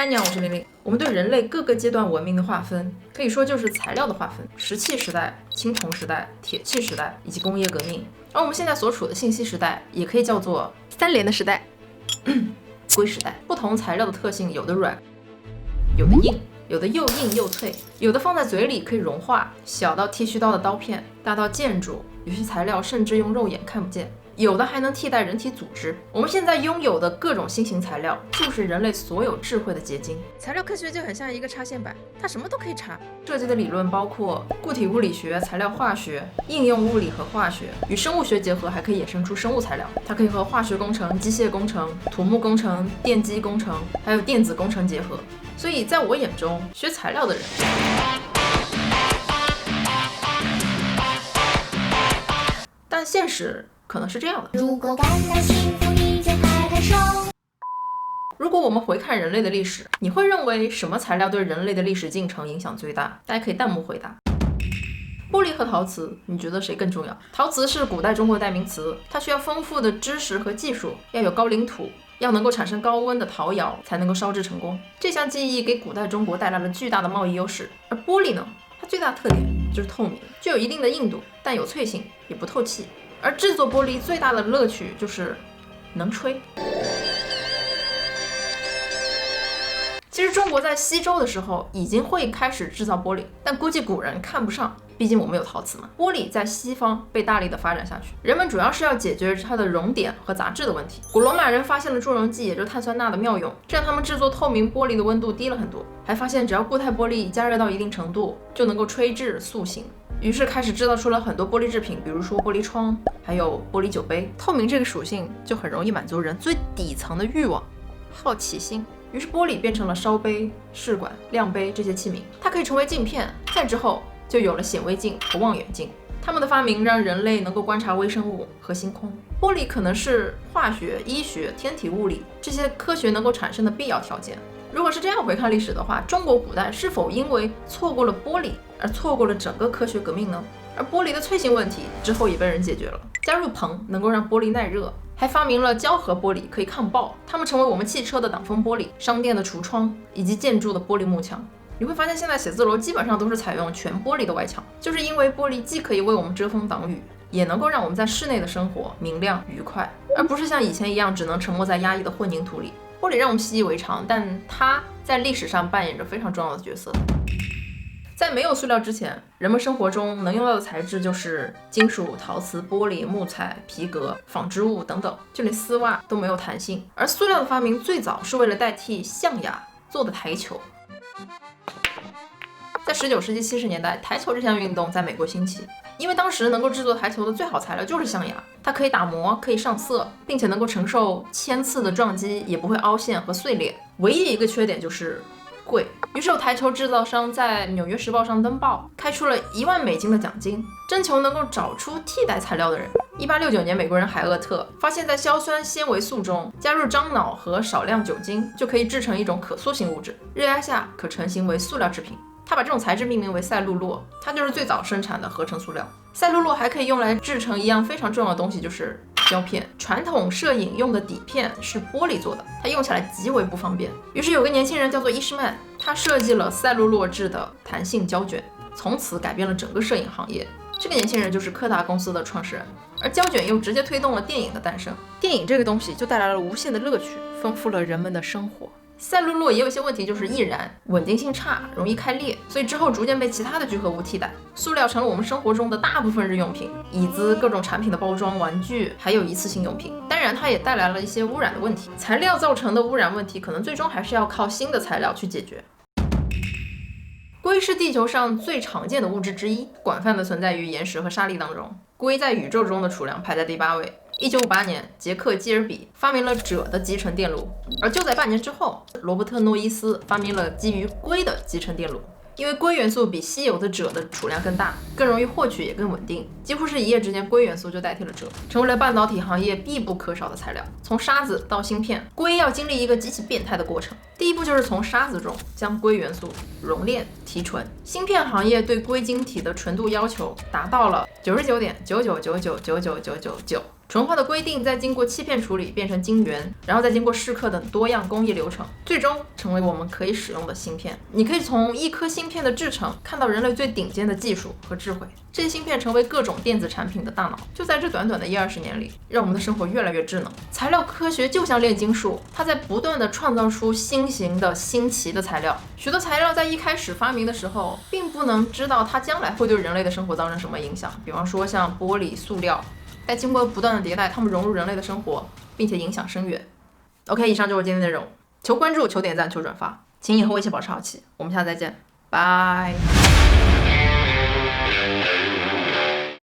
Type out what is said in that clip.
嗨，你好，我是玲玲。我们对人类各个阶段文明的划分，可以说就是材料的划分：石器时代、青铜时代、铁器时代以及工业革命。而我们现在所处的信息时代，也可以叫做3连的时代，硅时代。不同材料的特性，有的软，有的硬，有的又硬又脆，有的放在嘴里可以融化，小到剃须刀的刀片，大到建筑，有些材料甚至用肉眼看不见。有的还能替代人体组织。我们现在拥有的各种新型材料，就是人类所有智慧的结晶。材料科学就很像一个插线板，它什么都可以插。涉及的理论包括固体物理学、材料化学、应用物理和化学，与生物学结合，还可以衍生出生物材料。它可以和化学工程、机械工程、土木工程、电机工程，还有电子工程结合。所以在我眼中，学材料的人，但现实可能是这样的。如果感到幸福，你就拍拍手。如果我们回看人类的历史，你会认为什么材料对人类的历史进程影响最大？大家可以弹幕回答。玻璃和陶瓷，你觉得谁更重要？陶瓷是古代中国代名词，它需要丰富的知识和技术，要有高岭土，要能够产生高温的陶窑才能够烧制成功。这项技艺给古代中国带来了巨大的贸易优势。而玻璃呢，它最大的特点就是透明，具有一定的硬度，但有脆性，也不透气。而制作玻璃最大的乐趣就是能吹。其实中国在西周的时候已经会开始制造玻璃，但估计古人看不上，毕竟我们有陶瓷嘛。玻璃在西方被大力的发展下去，人们主要是要解决它的熔点和杂质的问题。古罗马人发现了助溶剂，也就是碳酸钠的妙用，这样他们制作透明玻璃的温度低了很多，还发现只要固态玻璃加热到一定程度，就能够吹制塑形。于是开始制造出了很多玻璃制品，比如说玻璃窗，还有玻璃酒杯。透明这个属性就很容易满足人最底层的欲望——好奇心。于是玻璃变成了烧杯、试管、亮杯这些器皿，它可以成为镜片。再之后就有了显微镜和望远镜，它们的发明让人类能够观察微生物和星空。玻璃可能是化学、医学、天体物理这些科学能够产生的必要条件。如果是这样回看历史的话，中国古代是否因为错过了玻璃而错过了整个科学革命呢？而玻璃的脆性问题之后也被人解决了，加入硼能够让玻璃耐热，还发明了胶合玻璃可以抗爆，它们成为我们汽车的挡风玻璃、商店的橱窗以及建筑的玻璃幕墙。你会发现现在写字楼基本上都是采用全玻璃的外墙，就是因为玻璃既可以为我们遮风挡雨，也能够让我们在室内的生活明亮愉快，而不是像以前一样只能沉没在压抑的混凝土里。玻璃让我们习以为常，但它在历史上扮演着非常重要的角色。在没有塑料之前，人们生活中能用到的材质就是金属、陶瓷、玻璃、木材、皮革、纺织物等等，就连丝袜都没有弹性。而塑料的发明最早是为了代替象牙做的台球。在19世纪70年代，台球这项运动在美国兴起，因为当时能够制作台球的最好材料就是象牙，它可以打磨，可以上色，并且能够承受1000次的撞击，也不会凹陷和碎裂。唯一一个缺点就是贵。于是有台球制造商在《纽约时报》上登报，开出了1万美金的奖金，征求能够找出替代材料的人。1869年，美国人海厄特发现，在硝酸纤维素中加入樟脑和少量酒精，就可以制成一种可塑性物质，热压下可成型为塑料制品。他把这种材质命名为赛璐珞，它就是最早生产的合成塑料。赛璐珞还可以用来制成一样非常重要的东西，就是胶片。传统摄影用的底片是玻璃做的，它用起来极为不方便。于是有个年轻人叫做伊什曼，他设计了赛璐珞制的弹性胶卷，从此改变了整个摄影行业。这个年轻人就是柯达公司的创始人，而胶卷又直接推动了电影的诞生。电影这个东西就带来了无限的乐趣，丰富了人们的生活。赛璐珞也有一些问题，就是易燃、稳定性差、容易开裂，所以之后逐渐被其他的聚合物替代。塑料成了我们生活中的大部分日用品，椅子、各种产品的包装、玩具，还有一次性用品。当然，它也带来了一些污染的问题。材料造成的污染问题，可能最终还是要靠新的材料去解决。硅是地球上最常见的物质之一，广泛的存在于岩石和沙粒当中。硅在宇宙中的储量排在第8位。1958年，捷克基尔比发明了锗的集成电路，而就在半年之后，罗伯特诺伊斯发明了基于硅的集成电路。因为硅元素比稀有的锗的储量更大，更容易获取，也更稳定，几乎是一夜之间，硅元素就代替了锗，成为了半导体行业必不可少的材料。从沙子到芯片，硅要经历一个极其变态的过程。第一步就是从沙子中将硅元素熔炼提纯。芯片行业对硅晶体的纯度要求达到了99.999999999。纯化的硅锭再经过欺骗处理变成晶圆，然后再经过蚀刻等多样工艺流程，最终成为我们可以使用的芯片。你可以从一颗芯片的制成看到人类最顶尖的技术和智慧。这些芯片成为各种电子产品的大脑，就在这短短的10-20年里，让我们的生活越来越智能。材料科学就像炼金术，它在不断地创造出新型的新奇的材料。许多材料在一开始发明的时候，并不能知道它将来会对人类的生活造成什么影响，比方说像玻璃、塑料。在经过不断的迭代，它们融入人类的生活，并且影响深远。OK， 以上就是今天的内容。求关注，求点赞，求转发，请以后一起保持好奇。我们下次再见，拜。